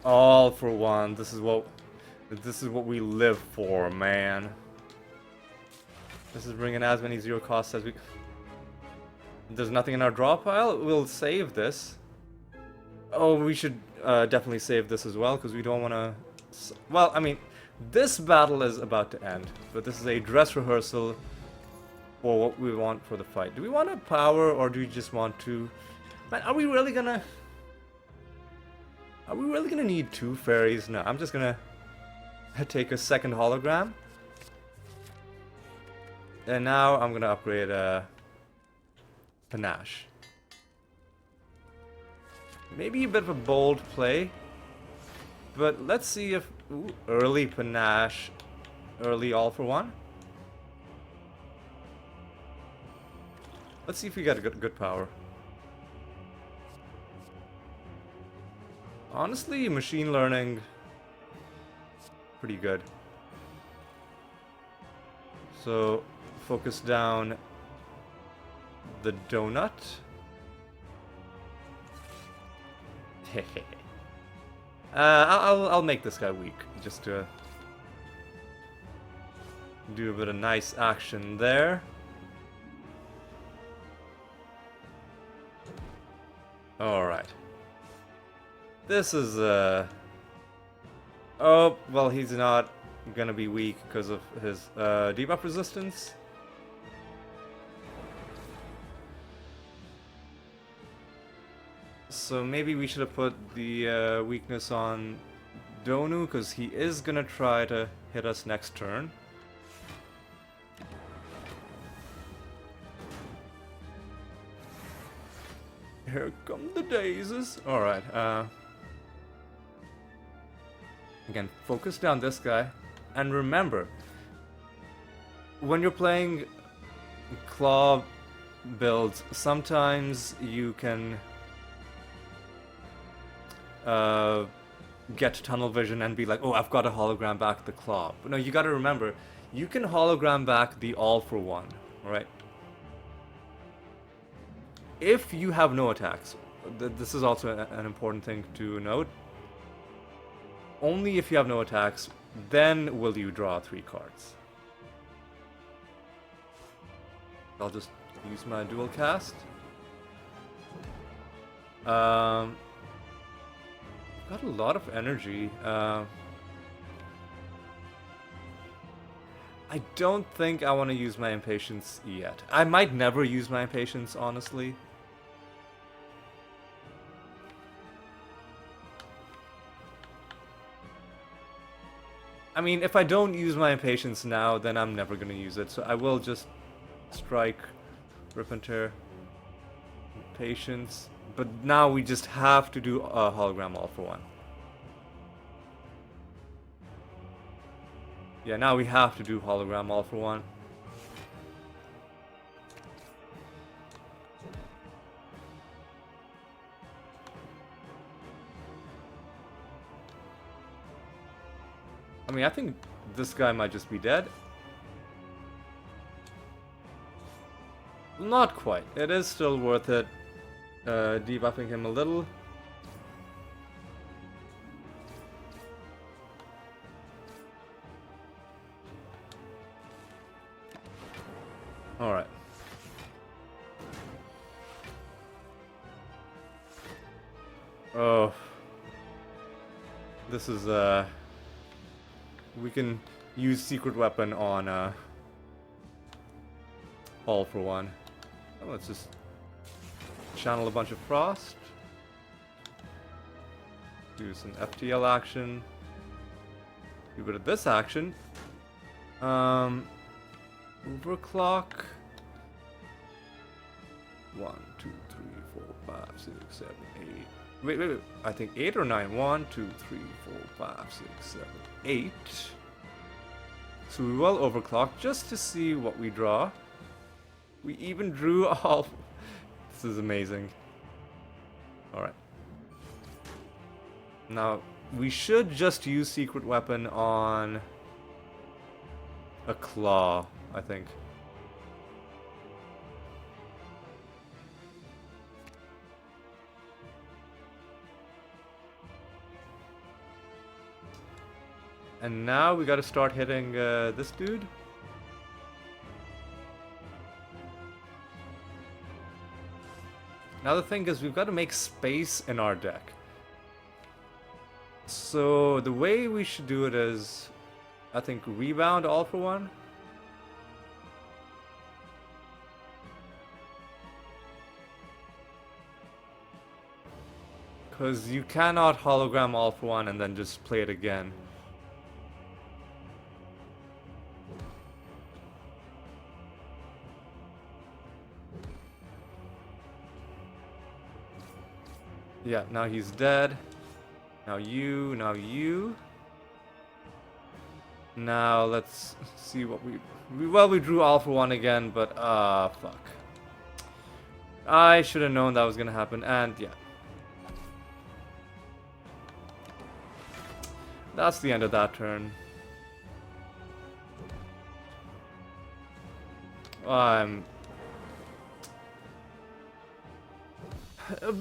All for one. This is what we live for, man. This is bringing as many zero costs as we. There's nothing in our draw pile. We'll save this. Oh, we should definitely save this as well because we don't want to. Well, I mean, this battle is about to end, but this is a dress rehearsal for what we want for the fight. Do we want a power or do we just want to? Man, are we really gonna? Are we really gonna need 2 fairies? No, I'm just gonna take a second hologram. And now I'm gonna upgrade Panache. Maybe a bit of a bold play. But let's see if... Ooh, early Panache. Early all for one. Let's see if we get a good power. Honestly, machine learning... pretty good. So, focus down the donut. I'll make this guy weak, just to do a bit of nice action there. Alright. This is, oh, well, he's not gonna be weak because of his debuff resistance. So maybe we should have put the weakness on Donu, because he is gonna try to hit us next turn. Here come the daisies. Alright, again, focus down this guy. And remember, when you're playing claw builds, sometimes you can get tunnel vision and be like, oh, I've got to hologram back the claw. But no, you gotta remember, you can hologram back the all for one, alright? If you have no attacks, this is also an important thing to note. Only if you have no attacks, then will you draw 3 cards. I'll just use my dual cast. Got a lot of energy. I don't think I want to use my impatience yet. I might never use my impatience, honestly. I mean, if I don't use my impatience now, then I'm never going to use it. So I will just strike, rip and tear, patience. But now we just have to do a hologram all for one. Yeah, now we have to do hologram all for one. I mean, I think this guy might just be dead. Not quite. It is still worth it. Debuffing him a little. Alright. Oh. This is, we can use secret weapon on, all for one. Oh, let's just channel a bunch of frost. Do some FTL action. Do a bit of this action. Overclock. 1, 2, 3, 4, 5, 6, 7, 8. Wait. I think 8 or 9. 1, 2, 3, 4, 5, 6, 7, 8. So we will overclock just to see what we draw. We even drew all. This is amazing. Alright. Now, we should just use secret weapon on a claw, I think. And now we gotta start hitting this dude. Now the thing is, we've got to make space in our deck. So the way we should do it is, I think, rebound all for one. Because you cannot hologram all for one and then just play it again. Yeah, now he's dead. Now you, now you. Now let's see what we drew all for one again, but fuck. I should have known that was gonna happen, and yeah. That's the end of that turn. I'm a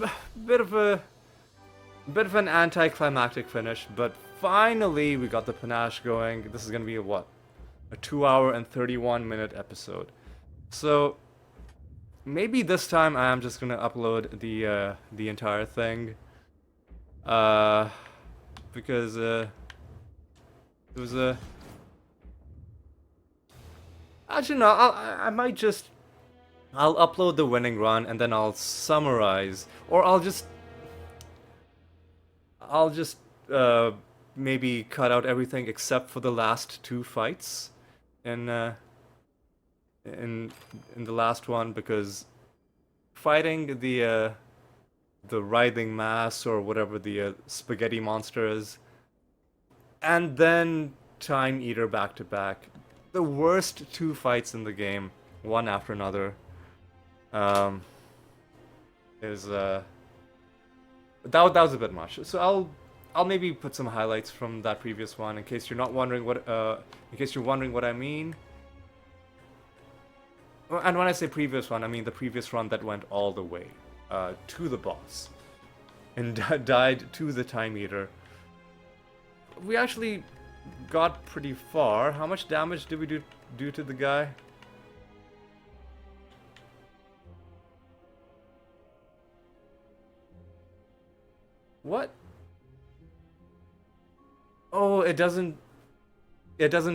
bit of an anticlimactic finish, but finally we got the Panache going. This is gonna be a 2-hour and 31-minute episode. So maybe this time I am just gonna upload the entire thing, because it was a. Actually, no. I might just. I'll upload the winning run and then I'll summarize, or I'll just maybe cut out everything except for the last 2 fights in the last one, because fighting the writhing mass or whatever the spaghetti monster is, and then Time Eater back to back, the worst 2 fights in the game, one after another. That was a bit much. So I'll maybe put some highlights from that previous one in case you're wondering what I mean. And when I say previous one, I mean the previous run that went all the way to the boss and died to the Time Eater. We actually got pretty far. How much damage did we do to the guy? What? Oh, it doesn't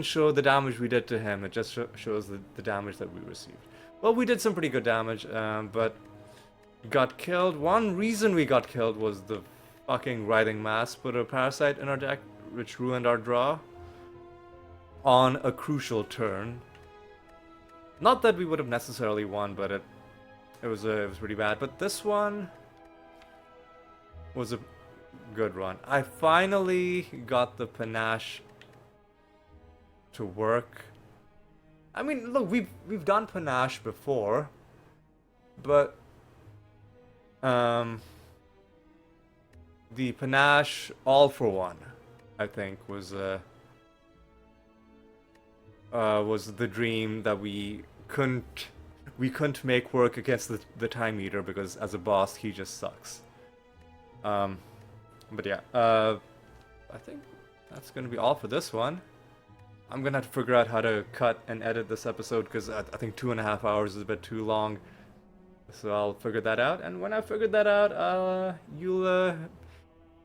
show the damage we did to him. It just shows the damage that we received. Well, we did some pretty good damage, but got killed. One reason we got killed was the fucking writhing mass put a parasite in our deck, which ruined our draw on a crucial turn. Not that we would have necessarily won, but it was pretty bad. But this one was a good run. I finally got the Panache to work. I mean, look, we've done Panache before, but the Panache all for one, I think, was the dream that we couldn't make work against the Time Eater, because as a boss he just sucks. But yeah, I think that's gonna be all for this one. I'm gonna have to figure out how to cut and edit this episode, because I think 2.5 hours is a bit too long. So I'll figure that out, and when I figured that out, you'll,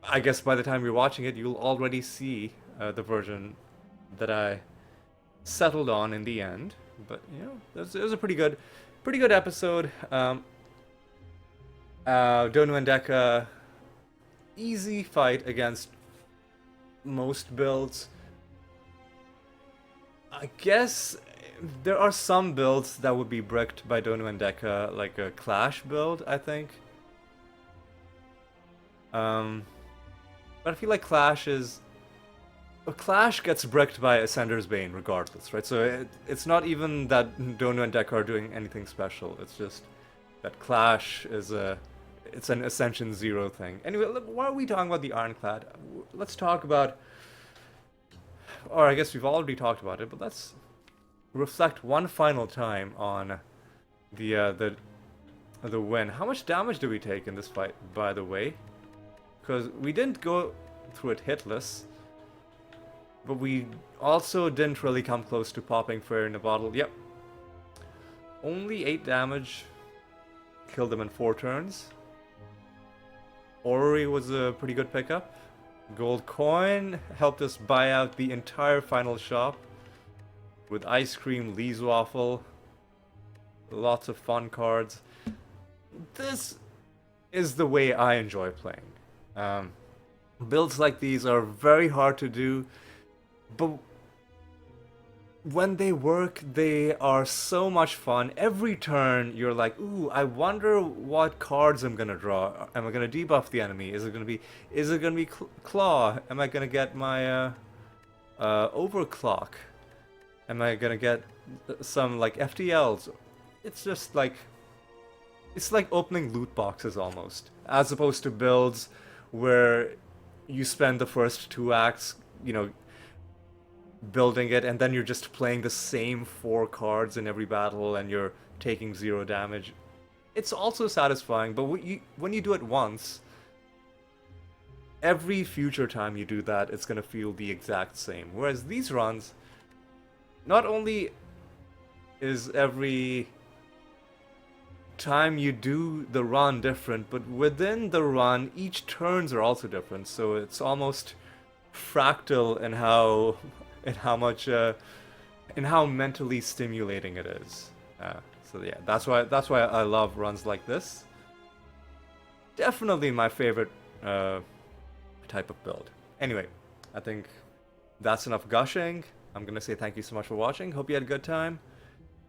I guess by the time you're watching it, you'll already see the version that I settled on in the end. But you know, it was a pretty good episode. Donu and Deka, easy fight against most builds. I guess there are some builds that would be bricked by Donu and Deka, like a Clash build, I think. But I feel like Clash gets bricked by Ascender's Bane regardless, right? So it's not even that Donu and Deka are doing anything special. It's just that Clash is it's an Ascension 0 thing. Anyway, why are we talking about the Ironclad? Let's talk about, or I guess we've already talked about it, but let's reflect one final time on the win. How much damage did we take in this fight, by the way? Because we didn't go through it hitless, but we also didn't really come close to popping Fairy in a bottle. Yep. Only 8 damage. Killed them in 4 turns. Orrery was a pretty good pickup. Gold coin helped us buy out the entire final shop with ice cream, Lee's waffle, lots of fun cards. This is the way I enjoy playing. Builds like these are very hard to do, but when they work, they are so much fun. Every turn, you're like, ooh, I wonder what cards I'm gonna draw. Am I gonna debuff the enemy? Is it gonna be claw? Am I gonna get my overclock? Am I gonna get some like FTLs? It's just like, it's like opening loot boxes almost, as opposed to builds where you spend the first 2 acts, you know, building it, and then you're just playing the same 4 cards in every battle and you're taking 0 damage. It's also satisfying, but when you do it once, every future time you do that, it's gonna feel the exact same. Whereas these runs, not only is every time you do the run different, but within the run, each turns are also different, so it's almost fractal in how mentally stimulating it is. So yeah, that's why I love runs like this. Definitely my favorite type of build. Anyway, I think that's enough gushing. I'm gonna say thank you so much for watching. Hope you had a good time.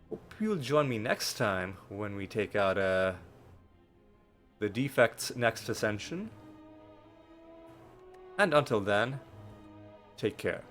Hope you'll join me next time when we take out the Defect's next Ascension. And until then, take care.